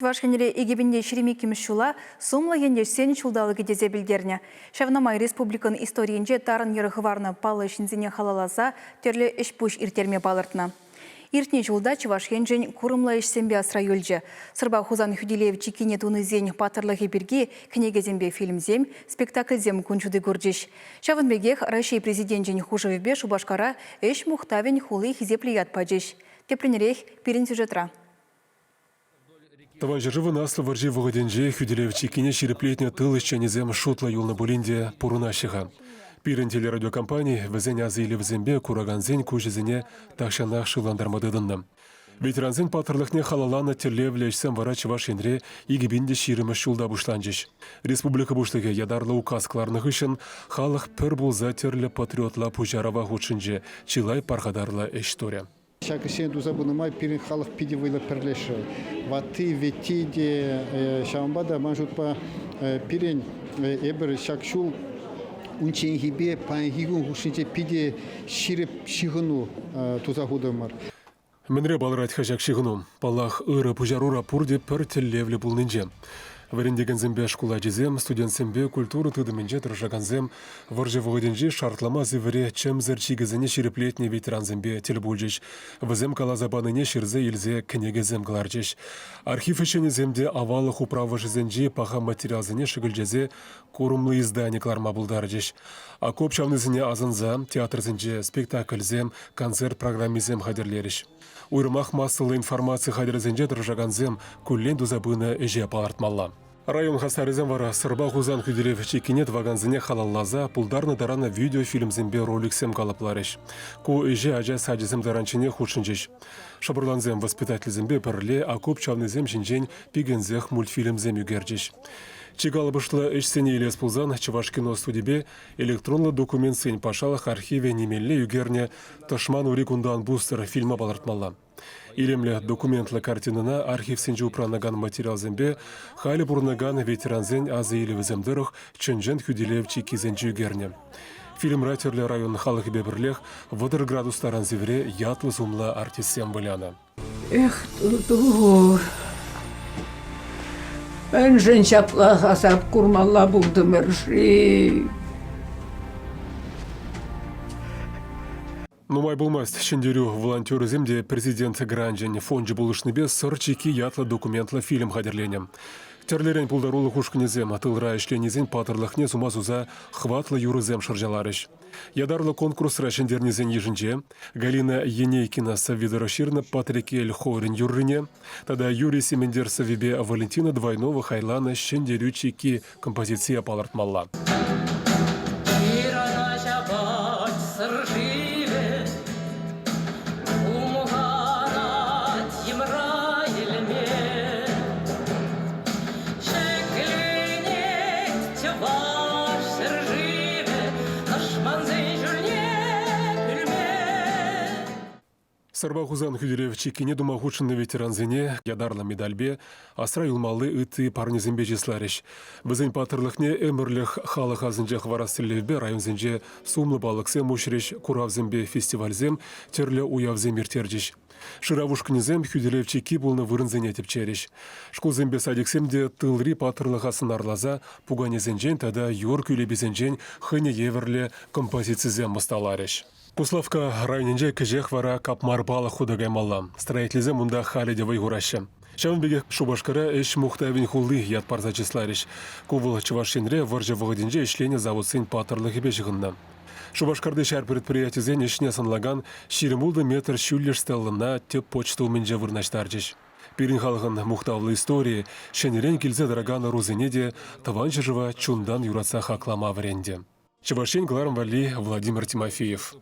Чувашкенере егебінде шеремекеміз шула, сумла енде сен чулдалы кедезе білдеріне. Шавнамай республикан историенже тарын ерғыварны палы шинзіне халаласа, терлі ішпуш иртерме балыртына. Иртне жылда Чувашкен жен курымла ішсембе асра өлжі. Сырба Хузан Хүделев чекине тунызен патырлығы бірге кнегезембе фильмзем, спектакльзем күнчуды көрджеш. Шавынбегех Россия президент жен хужевбе Шубашкара эш мухтавен хулы хизеплият паджеш. Тепленерех пирин сюжетра. Таван жыржывы наслы варжи вғыденже Хүделев чекине шереплетне тылыш чанезем шутла юлны булинде пурунашыға. Пирен телерадиокомпания візен азы или візенбе кураганзен көжізіне тақшанақ шыландармадыдынны. Ветеранзен патырлықне халаланы терлевлешсен вара Чуваш енре егебінде ширимі шулда бушланжеш. Республика бушлығы ядарлы указқларны ғышын халық пір болза терлі патриотла пужарава ғучынже чилай парғадарлы эштория. Шакышен дузабунымай пирин халық пидевыйлы пірлеші. Ваты, ветиде, шамбада манжутпа пирин эбір шакшул унчен хибе панхигун хушинче пиде ширип шигыну тузахудымар. Менре балрать хажак шигыну. Палах ыры пужарура пурде пір теллевлі булнынже. Варендеген зембе школа жезем, студент зембе культуры тыдымынже тұржаганзем, варжы вғыденже шартлама зывыре чемзер чигізіне шереплетне ветеран зембе телбулжеш, візем калазабаныне шырзе илзе кнегезем гларжеш. Архив ішіне земде авалық управы жезенже паха материалзіне шыгылжезе корумлы изданикларма булдаржеш. А копчавнызіне азынза, театрзенже, спектакльзем, концерт программизем хадерлеріш. Уйрмах массылы информация хадерзенже тұржаганзем күллен дузабыны эже палартмалла. Район хасарызен вара Сырба Хузан Хүделев чекинет ваганзыне халаллаза пулдарны дарана видеофильмзембе роликсем калапларыш. Ку эже ажа садизем даранчыне худшынжеш. Шабырланзем воспитательзембе пірле, а копчавнызем жинжен пигензех мультфильмзем югерджеш. Чигалбышлы эшсене елес пулзан Чувашкино студибе электронлы документ сен пашалых архиве немелле югерне Ташман урикундан бустер фильма балартмалла. Илемле документлы картинына архив сенжі упранаган материал зембе халі бұрнаган ветеранзен азы елі віземдіріх чынжен Хүделев чекизенжі югерне. Фильм ратерлі район халық бебірлех вадыр градустаран зевре ятлы зумлы артистсем бұляна. Эх, тур. Ben şapla hasap kurmalla buldum her şeyi. Нумай булмаст шендерю волонтеры земде президент Гранжен фонджи булышныбе сырчики ятлы документлы фильм хадерленем. Терлерен пулдарулы хушкынезем атылра ішленезен патырлықне сумазуза хватлы юрызем шыржаларыш. Ядарлы конкурс рашендернезен ежінже, Галина Енейкина Савидораширна Патрикель Хорин юррине, тада Юрий Семендер Савибе Валентина Двойнова Хайлана шендерю чики композиция палартмалла. Сырба Хузан Хүделев чекине думагучынны ветеранзене ядарлы медальбе асра юлмалы ыты парнезембе жесларыш. Бізін патырлықне өмірлік халық азынжақ варастылевбе районзенже сумлы балықсем мушреш куравзембе фестивальзем терлі уявзем иртердеш. Шыравушкнезем Хүделев чеки болны вырынзене тепчереш. Школзембе садиксемде тылри патырлық асын арлаза пуганезенжен тада юр күлебезенжен хыне еверле композицизем мысталарыш. Пуславка районенже кежех вара капмар балы худагай малла. Строительзе мунда халидевай гурашы. Шавынбеге Шубашкара эш мухтавин хулы яд парза числариш. Кувыл Чувашенре варжы вғыденже ішлене заводсын патырлығы бежігінна. Шубашкарды шар предприятизен ішне санлаган ширемулды метр шүллеш стеллына теп почта уменже вырнаштаржыш. Пирин халығын мухтавлы истории шенерен келзе дорогана рузенеде таван жыжыва чундан юраца хаклама варенде. Чувашен Гларм Вали Владимир Тимофеев.